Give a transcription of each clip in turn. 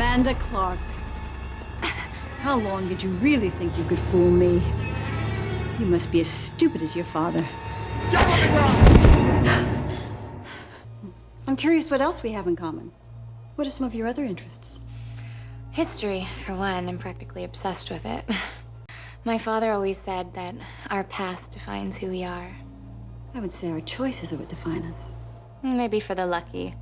Amanda Clarke. How long did you really think you could fool me? You must be as stupid as your father. Get on the ground! I'm curious what else we have in common. What are some of your other interests? History, for one. I'm practically obsessed with it. My father always said that our past defines who we are. I would say our choices are what define us. Maybe for the lucky.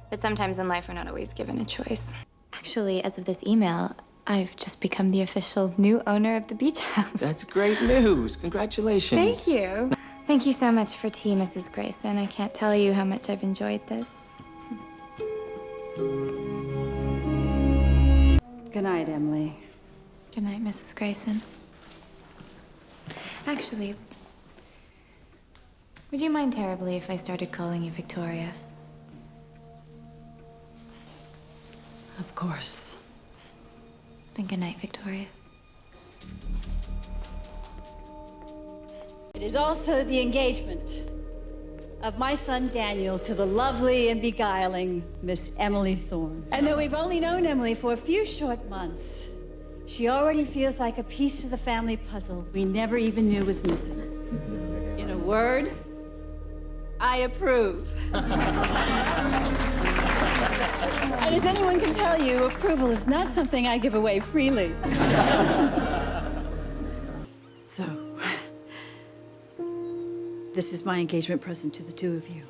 But sometimes in life, we're not always given a choice. Actually, as of this email, I've just become the official new owner of the beach house. That's great news. Congratulations. Thank you. Thank you so much for tea, Mrs. Grayson. I can't tell you how much I've enjoyed this. Good night, Emily. Good night, Mrs. Grayson. Actually, would you mind terribly if I started calling you Victoria? Of course. Then good night, Victoria. It is also the engagement of my son Daniel to the lovely and beguiling Miss Emily Thorne. And though we've only known Emily for a few short months, she already feels like a piece of the family puzzle we never even knew was missing. In a word, I approve. And as anyone can tell you, approval is not something I give away freely. So, this is my engagement present to the two of you.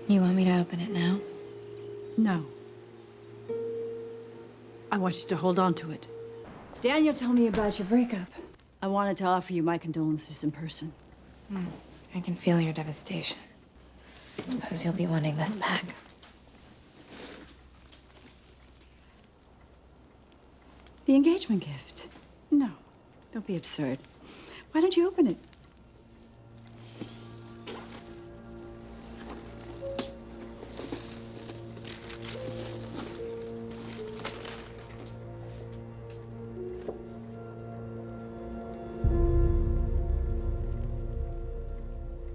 You want me to open it now? No. I want you to hold on to it. Daniel told me about your breakup. I wanted to offer you my condolences in person. I can feel your devastation. Suppose you'll be wanting this back. The engagement gift? No, don't be absurd. Why don't you open it?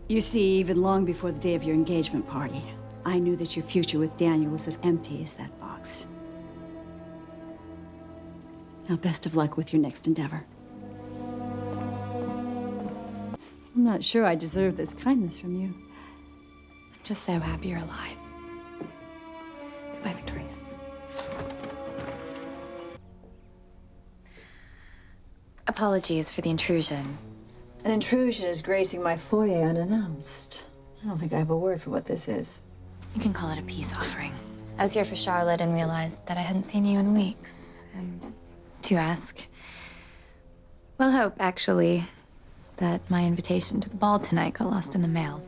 You see, even long before the day of your engagement party, I knew that your future with Daniel was as empty as that box. Now, best of luck with your next endeavor. I'm not sure I deserve this kindness from you. I'm just so happy you're alive. Goodbye, Victoria. Apologies for the intrusion. An intrusion is gracing my foyer unannounced. I don't think I have a word for what this is. You can call it a peace offering. I was here for Charlotte and realized that I hadn't seen you in weeks. And to ask, well, hope, actually, that my invitation to the ball tonight got lost in the mail.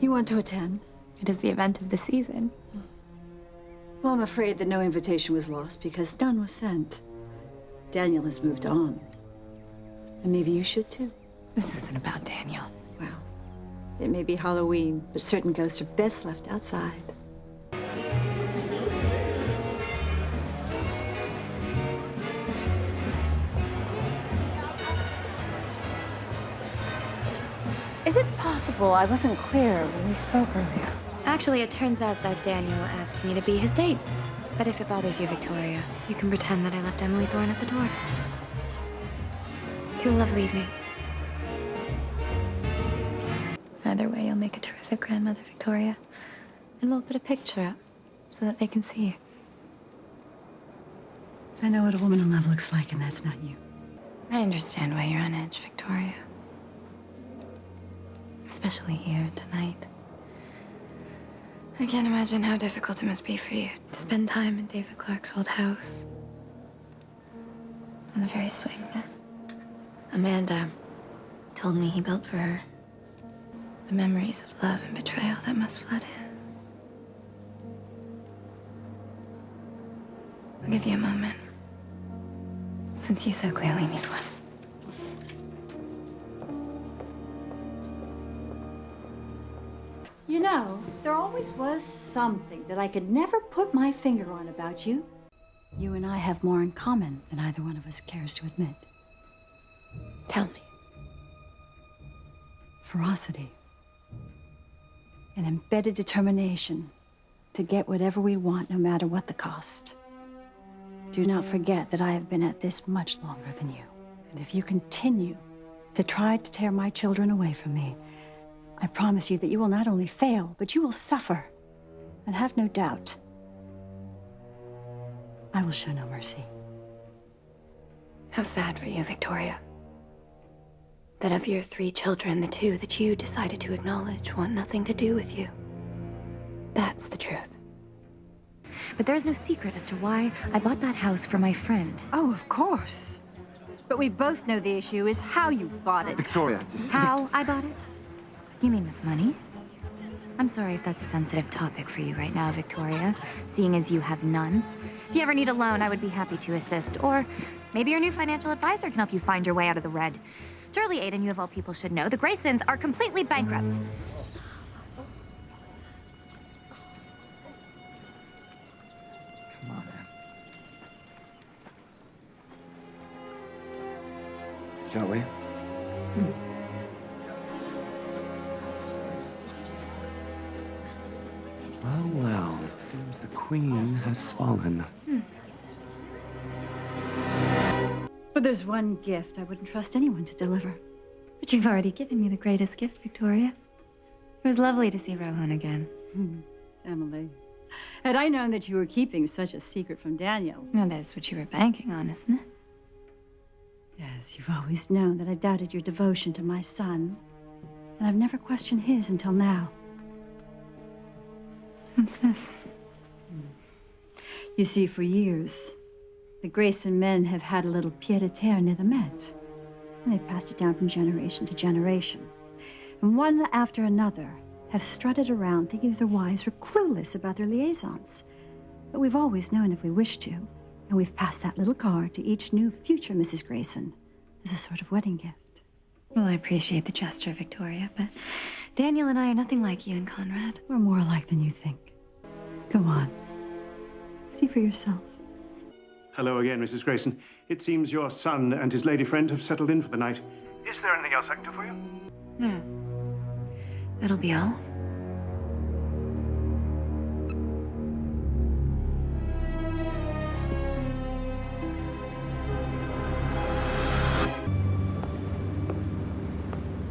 You want to attend? It is the event of the season. Well, I'm afraid that no invitation was lost because none was sent. Daniel has moved on. And maybe you should too. This isn't about Daniel. Well, it may be Halloween, but certain ghosts are best left outside. Is it possible I wasn't clear when we spoke earlier? Actually, it turns out that Daniel asked me to be his date. But if it bothers you, Victoria, you can pretend that I left Emily Thorne at the door. To a lovely evening. Either way, you'll make a terrific grandmother, Victoria. And we'll put a picture up so that they can see you. I know what a woman in love looks like, and that's not you. I understand why you're on edge, Victoria. Especially here tonight. I can't imagine how difficult it must be for you to spend time in David Clarke's old house. On the very swing that Amanda told me he built for her. The memories of love and betrayal that must flood in. I'll give you a moment, since you so clearly need one. You know, there always was something that I could never put my finger on about you. You and I have more in common than either one of us cares to admit. Tell me. Ferocity. An embedded determination to get whatever we want, no matter what the cost. Do not forget that I have been at this much longer than you. And if you continue to try to tear my children away from me, I promise you that you will not only fail, but you will suffer. And have no doubt, I will show no mercy. How sad for you, Victoria. That of your 3 children, the 2 that you decided to acknowledge want nothing to do with you. That's the truth. But there's no secret as to why I bought that house for my friend. Oh, of course. But we both know the issue is how you bought it. Victoria, just... How I bought it? You mean with money? I'm sorry if that's a sensitive topic for you right now, Victoria, seeing as you have none. If you ever need a loan, I would be happy to assist. Or maybe your new financial advisor can help you find your way out of the red. Surely, Aiden, you of all people should know, the Graysons are completely bankrupt. Come on, man. Shall we? Well, well, seems the Queen has fallen. But there's one gift I wouldn't trust anyone to deliver. But you've already given me the greatest gift, Victoria. It was lovely to see Rowan again. Emily, had I known that you were keeping such a secret from Daniel... Well, that's what you were banking on, isn't it? Yes, you've always known that I doubted your devotion to my son. And I've never questioned his until now. What's this? You see, for years, the Grayson men have had a little pied-à-terre near the Met. And they've passed it down from generation to generation. And one after another have strutted around thinking that their wives were clueless about their liaisons. But we've always known if we wish to. And we've passed that little card to each new future Mrs. Grayson as a sort of wedding gift. Well, I appreciate the gesture, Victoria, but Daniel and I are nothing like you and Conrad. We're more alike than you think. Go on. See for yourself. Hello again, Mrs. Grayson. It seems your son and his lady friend have settled in for the night. Is there anything else I can do for you? No. That'll be all.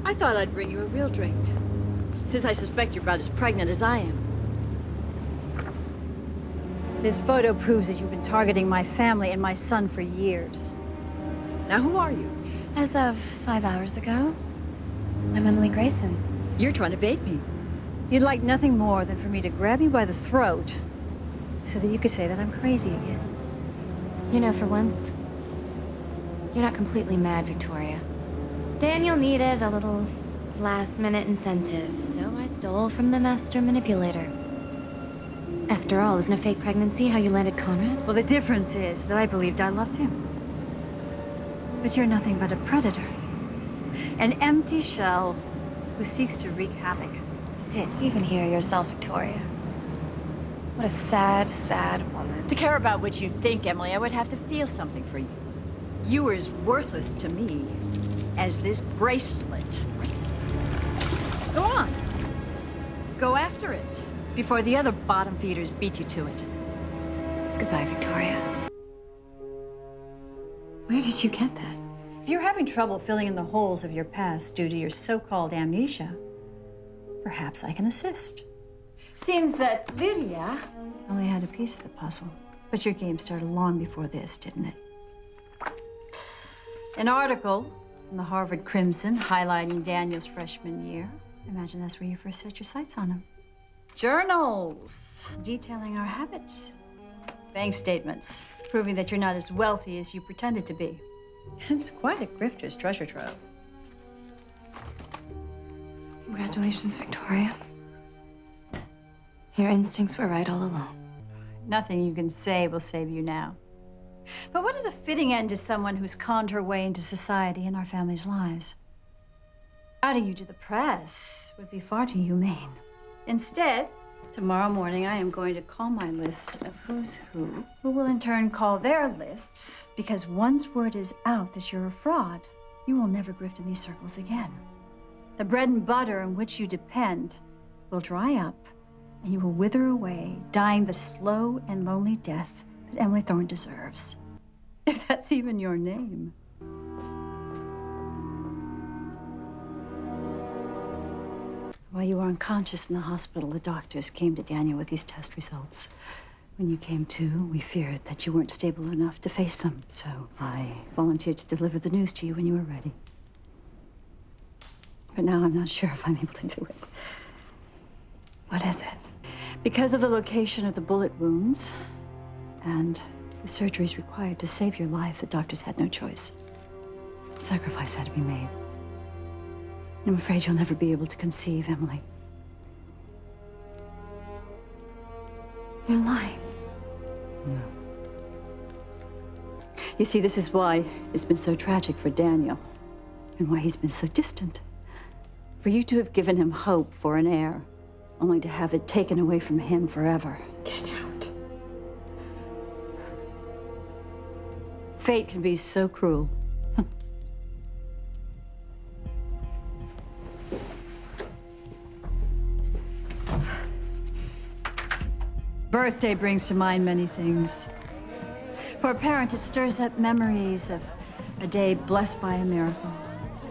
I thought I'd bring you a real drink, since I suspect you're about as pregnant as I am. This photo proves that you've been targeting my family and my son for years. Now, who are you? As of 5 hours ago, I'm Emily Grayson. You're trying to bait me. You'd like nothing more than for me to grab you by the throat so that you could say that I'm crazy again. You know, for once, you're not completely mad, Victoria. Daniel needed a little last-minute incentive, so I stole from the master manipulator. After all, isn't a fake pregnancy how you landed Conrad? Well, the difference is that I believed I loved him. But you're nothing but a predator. An empty shell who seeks to wreak havoc. That's it. You even hear yourself, Victoria. What a sad, sad woman. To care about what you think, Emily, I would have to feel something for you. You were as worthless to me as this bracelet. Go on. Go after it before the other bottom feeders beat you to it. Goodbye, Victoria. Where did you get that? If you're having trouble filling in the holes of your past due to your so-called amnesia, perhaps I can assist. Seems that Lydia only had a piece of the puzzle, but your game started long before this, didn't it? An article in the Harvard Crimson highlighting Daniel's freshman year. Imagine that's where you first set your sights on him. Journals detailing our habits. Bank statements proving that you're not as wealthy as you pretended to be. It's quite a grifter's treasure trove. Congratulations, Victoria. Your instincts were right all along. Nothing you can say will save you now. But what is a fitting end to someone who's conned her way into society and our family's lives? Outing you to the press would be far too humane. Instead, tomorrow morning I am going to call my list of who's who will in turn call their lists, because once word is out that you're a fraud, you will never grift in these circles again. The bread and butter on which you depend will dry up, and you will wither away, dying the slow and lonely death that Emily Thorne deserves. If that's even your name. While you were unconscious in the hospital, the doctors came to Daniel with these test results. When you came to, we feared that you weren't stable enough to face them, so I volunteered to deliver the news to you when you were ready. But now I'm not sure if I'm able to do it. What is it? Because of the location of the bullet wounds and the surgeries required to save your life, the doctors had no choice. Sacrifice had to be made. I'm afraid you'll never be able to conceive, Emily. You're lying. No. You see, this is why it's been so tragic for Daniel, and why he's been so distant. For you to have given him hope for an heir, only to have it taken away from him forever. Get out. Fate can be so cruel. Birthday brings to mind many things. For a parent, it stirs up memories of a day blessed by a miracle.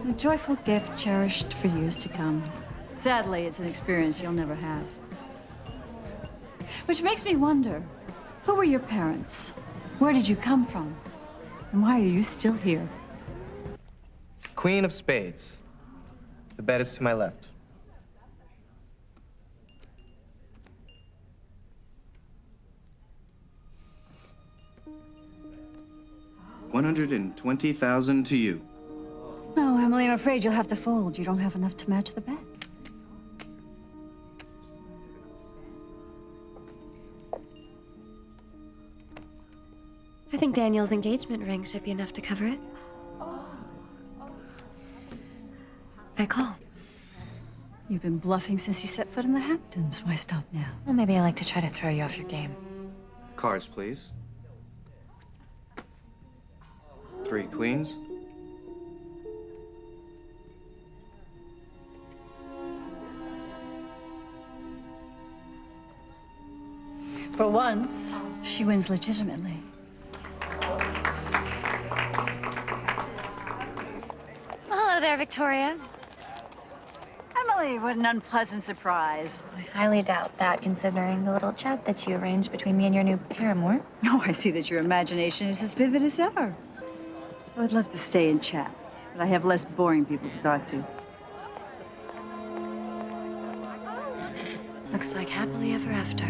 A joyful gift cherished for years to come. Sadly, it's an experience you'll never have. Which makes me wonder, who were your parents? Where did you come from? And why are you still here? Queen of spades. The bet is to my left. $120,000 to you. No, Emily, I'm afraid you'll have to fold. You don't have enough to match the bet. I think Daniel's engagement ring should be enough to cover it. I call. You've been bluffing since you set foot in the Hamptons. Why stop now? Well, maybe I like to try to throw you off your game. Cards, please. 3 queens. For once, she wins legitimately. Hello there, Victoria. Emily, what an unpleasant surprise. I highly doubt that, considering the little chat that you arranged between me and your new paramour. Oh, I see that your imagination is as vivid as ever. I would love to stay and chat, but I have less boring people to talk to. Looks like happily ever after.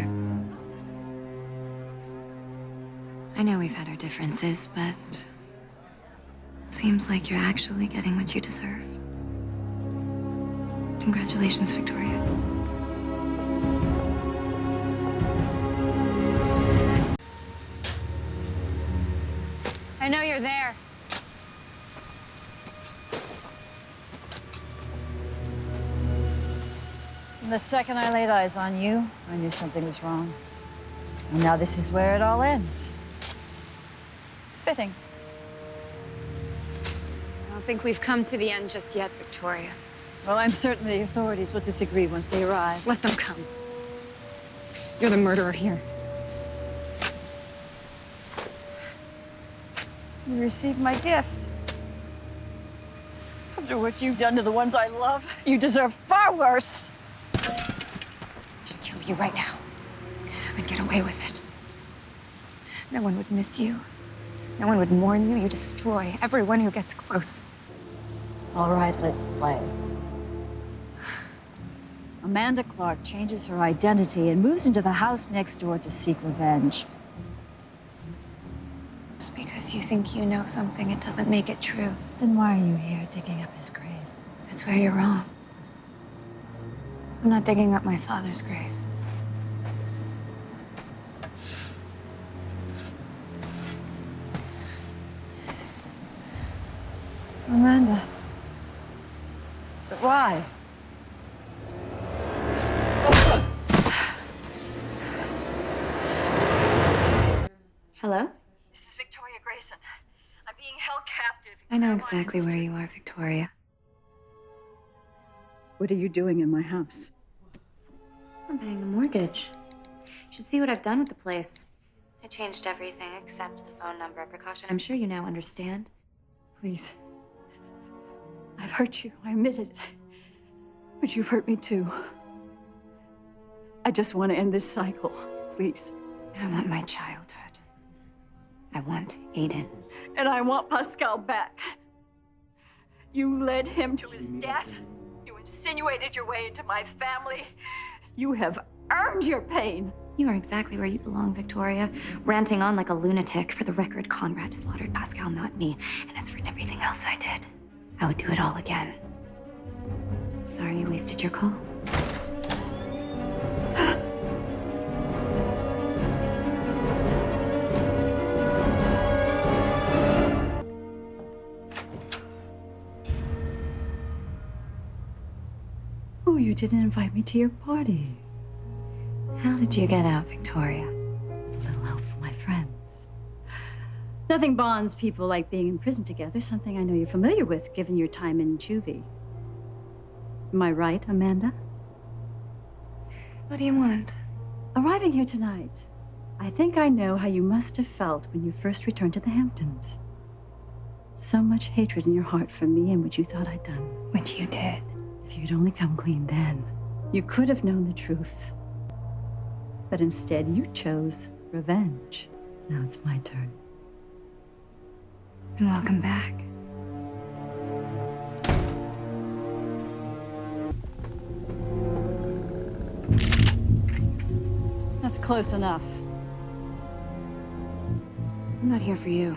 I know we've had our differences, but seems like you're actually getting what you deserve. Congratulations, Victoria. I know you're there. From the second I laid eyes on you, I knew something was wrong. And now this is where it all ends. Fitting. I don't think we've come to the end just yet, Victoria. Well, I'm certain the authorities will disagree once they arrive. Let them come. You're the murderer here. You received my gift. After what you've done to the ones I love, you deserve far worse. I should kill you right now and get away with it. No one would miss you. No one would mourn you. You destroy everyone who gets close. All right, let's play. Amanda Clarke changes her identity and moves into the house next door to seek revenge. Just because you think you know something, it doesn't make it true. Then why are you here digging up his grave? That's where you're wrong. I'm not digging up my father's grave. Amanda. But why? Hello? This is Victoria Grayson. I'm being held captive. I know exactly where you are, Victoria. What are you doing in my house? I'm paying the mortgage. You should see what I've done with the place. I changed everything except the phone number. Precaution. I'm sure you now understand. Please. I've hurt you, I admit it. But you've hurt me too. I just want to end this cycle, please. I want my childhood. I want Aiden. And I want Pascal back. You led him to his death. You insinuated your way into my family. You have earned your pain. You are exactly where you belong, Victoria. Ranting on like a lunatic. For the record, Conrad slaughtered Pascal, not me. And as for everything else I did, I would do it all again. Sorry you wasted your call. Oh, you didn't invite me to your party. How did you get out, Victoria? With a little help from my friends. Nothing bonds people like being in prison together, something I know you're familiar with, given your time in juvie. Am I right, Amanda? What do you want? Arriving here tonight, I think I know how you must have felt when you first returned to the Hamptons. So much hatred in your heart for me and what you thought I'd done. Which you did. If you'd only come clean then, you could have known the truth. But instead, you chose revenge. Now it's my turn. And welcome back. That's close enough. I'm not here for you.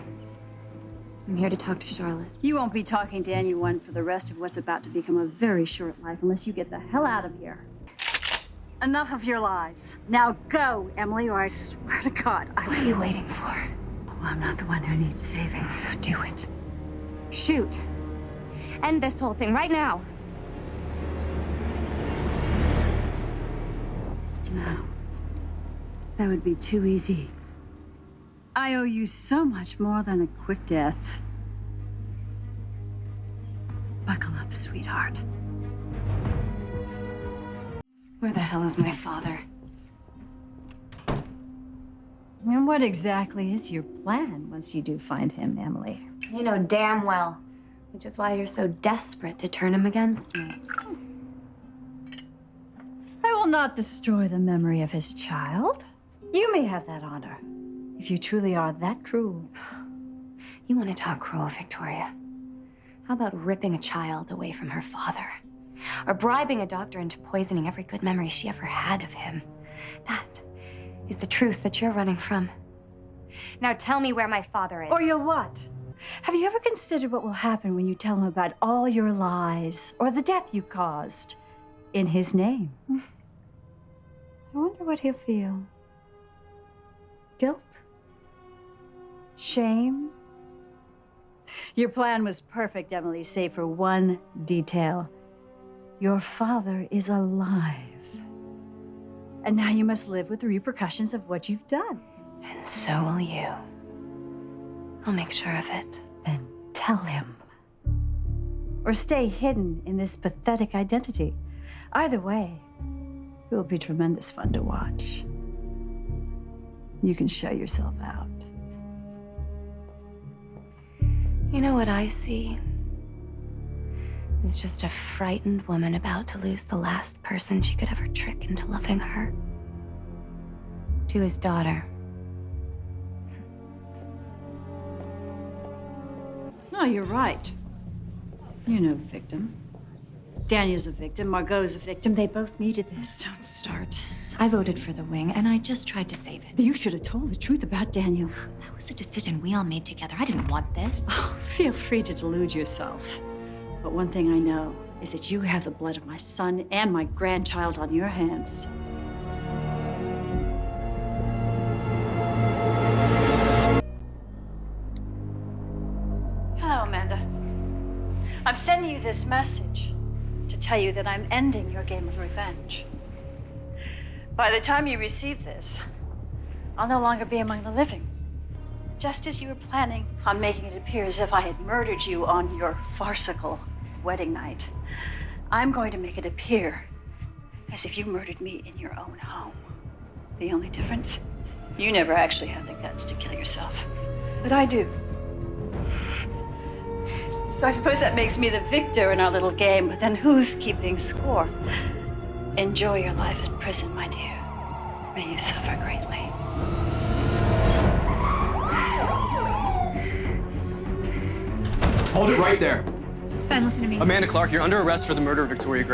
I'm here to talk to Charlotte. You won't be talking to anyone for the rest of what's about to become a very short life unless you get the hell out of here. Enough of your lies. Now go, Emily, or I swear to God, What are you waiting for? Well, I'm not the one who needs saving. So do it. Shoot. End this whole thing right now. No. That would be too easy. I owe you so much more than a quick death. Buckle up, sweetheart. Where the hell is my father? And what exactly is your plan once you do find him, Emily? You know damn well. Which is why you're so desperate to turn him against me. I will not destroy the memory of his child. You may have that honor, if you truly are that cruel. You want to talk cruel, Victoria? How about ripping a child away from her father? Or bribing a doctor into poisoning every good memory she ever had of him? That is the truth that you're running from. Now tell me where my father is. Or you'll what? Have you ever considered what will happen when you tell him about all your lies or the death you caused in his name? I wonder what he'll feel. Guilt? Shame? Your plan was perfect, Emily, save for one detail. Your father is alive. And now you must live with the repercussions of what you've done. And so will you. I'll make sure of it. Then tell him. Or stay hidden in this pathetic identity. Either way, it will be tremendous fun to watch. You can show yourself out. You know what I see? It's just a frightened woman about to lose the last person she could ever trick into loving her. To his daughter. No, you're right. You're no victim. Daniel's a victim, Margot's a victim. They both needed this. Don't start. I voted for the wing, and I just tried to save it. You should have told the truth about Daniel. That was a decision we all made together. I didn't want this. Oh, feel free to delude yourself. But one thing I know is that you have the blood of my son and my grandchild on your hands. Hello, Amanda. I'm sending you this message to tell you that I'm ending your game of revenge. By the time you receive this, I'll no longer be among the living. Just as you were planning on making it appear as if I had murdered you on your farcical wedding night, I'm going to make it appear as if you murdered me in your own home. The only difference? You never actually had the guts to kill yourself. But I do. So I suppose that makes me the victor in our little game, but then who's keeping score? Enjoy your life in prison, my dear. May you suffer greatly. Hold it right there. Ben, listen to me. Amanda Clarke, you're under arrest for the murder of Victoria Grayson.